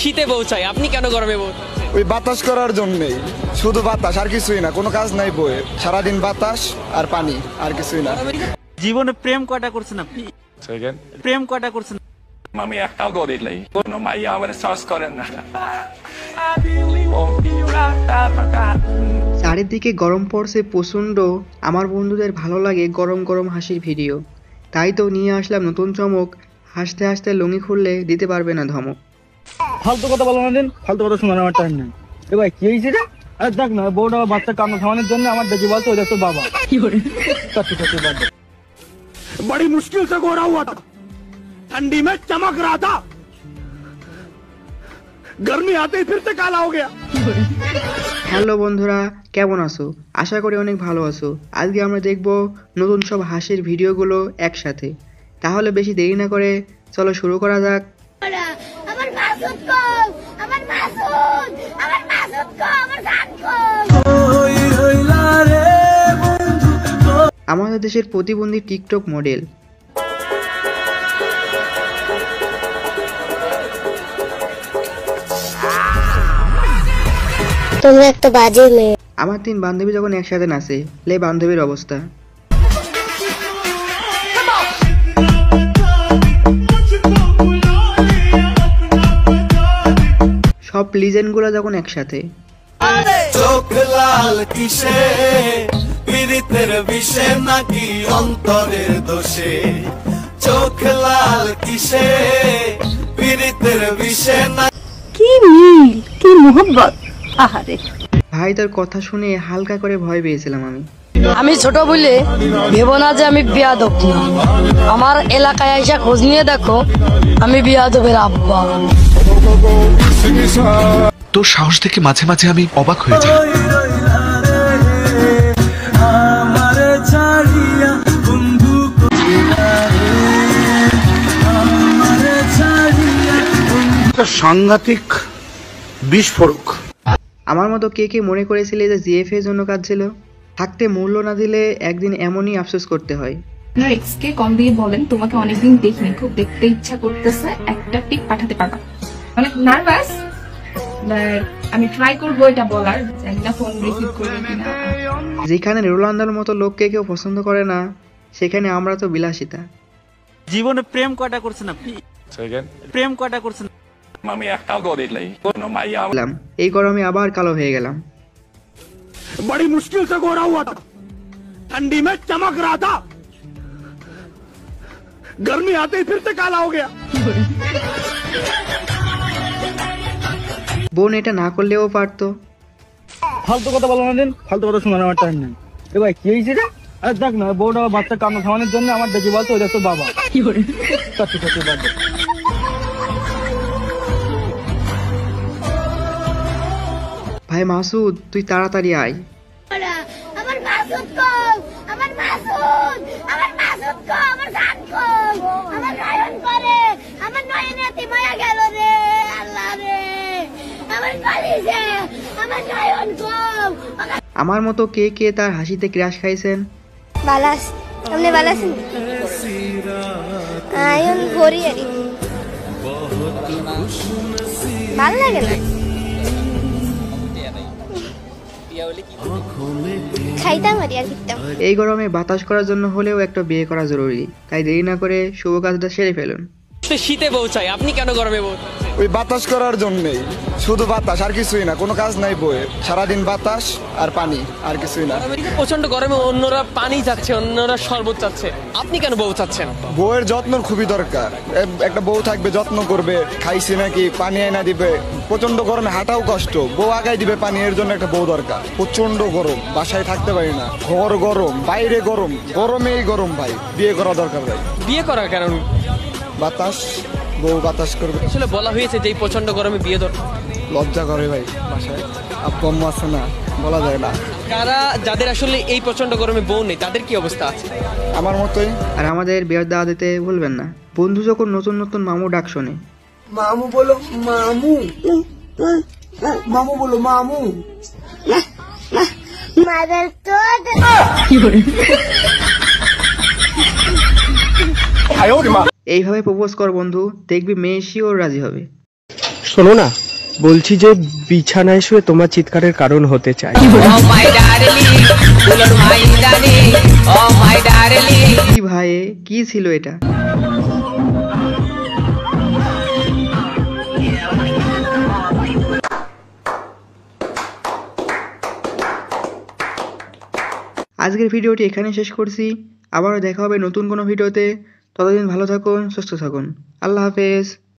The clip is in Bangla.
শীতে বউ চাই, আপনি কেন গরমে বউ? ওই বাতাস করার জন্যই, শুধু বাতাস আর কিছুই না, কোনো কাজ নাই বউয়ের, সারাদিন বাতাস আর পানি, আর কিছুই না। জীবনে প্রেম কয়টা করছেন আপনি? প্রেম কয়টা করছেন? আমি একটাও করি নাই, কোনো মাইয়া আমার সাহস করেন না। চারিদিকে গরম পড়ছে প্রচণ্ড। আমার বন্ধুদের ভালো লাগে গরম গরম হাসির ভিডিও, তাই তো নিয়ে আসলাম নতুন চমক। হাসতে হাসতে লুঙ্গি খুললে দিতে পারবে না ধমক। ফালতু কথা বলো না দিন, ফালতু কথা শোনার আমার টাইম নেই। এ ভাই কি হয়েছে রে? আরে দেখ না, বউটা বাচ্চা কান্না থামানোর জন্য আমার দেখি বলতো ওই দেখতো বাবা बड़ी मुश्किल से गोरा हुआ था, ठंडी में चमक रहा था, गर्मी आते ही फिर से काला हो गया। হ্যালো বন্ধুরা, কেমন আছো? আশা করি অনেক ভালো আছো। আজকে আমরা দেখব নতুন সব হাসির ভিডিওগুলো একসাথে। তাহলে বেশি দেরি না করে চলো শুরু করা যাক। আমাদের দেশের প্রতিবন্ধী টিকটক মডেল তুমি একটা বাজে মেয়ে। আমার 3 বান্ধবী যখন একসাথে নাচে, লে বান্ধবীর অবস্থা। সব লিজেন্ড গুলো যখন একসাথে। চোখ লাল কিসে, পীড়িতের বিষে নাকি অন্তরের দোষে? চোখ লাল কিসে, পীড়িতের বিষে না। কি মিল, কি মোহব্বত। আহারে ভাই তার কথা শুনে হালকা করে ভয় পেয়েছিলাম আমি। আমি ছোট বলে ভেবো না যে আমি বিয়াদব না। আমার এলাকায় এসে খোঁজ নিয়ে দেখো, আমি বিয়াদবের আব্বা। তোর সাহস দেখে মাঝে মাঝে আমি অবাক হয়ে যাই। সাংঘাতিক বিস্ফোরক। আমার মতো কে কে মনে করেছিলে যে জিএফ এর জন্য কাজ ছিল? থাকতে মূল্য না দিলে একদিন এমনই আফসোস করতে হয়। আপনার এক্স কে কল দিয়ে বলেন তোমাকে অনেকদিন দেখিনি, খুব দেখতে ইচ্ছা করতেছে, একটা পিক পাঠাতে পারবা? অনেক নার্ভাস, বাট আমি ট্রাই করবো এটা বলার, জানি না ফোন রিসিভ করবে কিনা। যেখানে রোনালদোর মতো লোককে কেউ পছন্দ করে না, সেখানে আমরা তো বিলাসিতা। জীবনে প্রেম কয়টা করছেন আপনি? প্রেম কয়টা করছেন? আমি একটাও করি নাই, কোনো মাইয়া। এই গরমে আবার কালো হয়ে গেলাম। बड़ी मुश्किल से गोरा हुआ था, ठंडी में चमक रहा था, गर्मी आते ही फिर से काला हो गया। বোন এটা না করলেও পারতো। ফালতু কথা বলো না দিন, ফালতু কথা শোনার আমার টাইম নেই। এ ভাই কি হয়েছে রে? আরে দেখ না, বউটা বাচ্চা কান্না থামানোর জন্য আমার দেখি বলতো ওই দেখতো বাবা ভাই মাসুদ, তুই তাড়াতাড়ি আয়। আমার মতো কে কে তার হাসিতে ক্র্যাশ খাইছেন? বালাস আপনি বালাস আয়ন করি আরি ভালো লাগে না, খাইতাম আর কিতাম। এই গরমে বাতাস করার জন্য হলেও একটা বিয়ে করা জরুরি, তাই দেরি না করে শুভ কাজটা সেরে ফেলুন। শীতে বউ চাই, আপনি কেন গরমে বউ? ওই বাতাস করার জন্যই, শুধু বাতাস আর কিছুই না, কোনো কাজ নাই বউয়ের, সারাদিন বাতাস আর পানি, আর কিছুই না। প্রচন্ড গরমে অন্যরা পানি চাচ্ছে, অন্যরা শরবত চাচ্ছে, আপনি কেন বউ চাচ্ছেন? বউয়ের যত্ন খুবই দরকার। একটা বউ থাকবে, যত্ন করবে, খাইছি নাকি, পানি এনে দিবে। প্রচন্ড গরমে হাঁটাও কষ্ট, বউ আগাই দিবে পানি, এর জন্য একটা বউ দরকার। প্রচন্ড গরম, বাসায় থাকতে পারি না, ঘর গরম, বাইরে গরম, গরমেই গরম ভাই। বিয়ে করা দরকার ভাই। বিয়ে করার কারণ বাতাস, বউ বাতাস করবে। আসলে বলা হয়েছে যে এই প্রচন্ড গরমে বিয়ে দরকার। লজ্জা করে ভাই, বাসায় আব্বু আম্মু আছে না, বলা যায় না। কারা যাদের আসলে এই প্রচন্ড গরমে বউ নেই, তাদের কি অবস্থা আছে? আমার মতোই। আর আমাদের বিয়ের দাওয়া দিতে ভুলবেন না। বন্ধু যখন নতুন নতুন মামু ডাক শোনে, মামু বলো মামু, মামু বলো মামু। মাদার তো এইভাবে প্রপোজ কর বন্ধু, দেখবি মেয়ে শিওর রাজি হবে। শোনো না, বলছি যে বিছানায় শুয়ে তোমার চিৎকারের কারণ হতে চাই। কি ভাই, কি ছিল এটা? আজকের ভিডিওটি এখানে শেষ করছি। আবারও দেখা হবে নতুন কোনো ভিডিওতে। ততদিন ভালো থাকুন, সুস্থ থাকুন। আল্লাহ হাফেজ।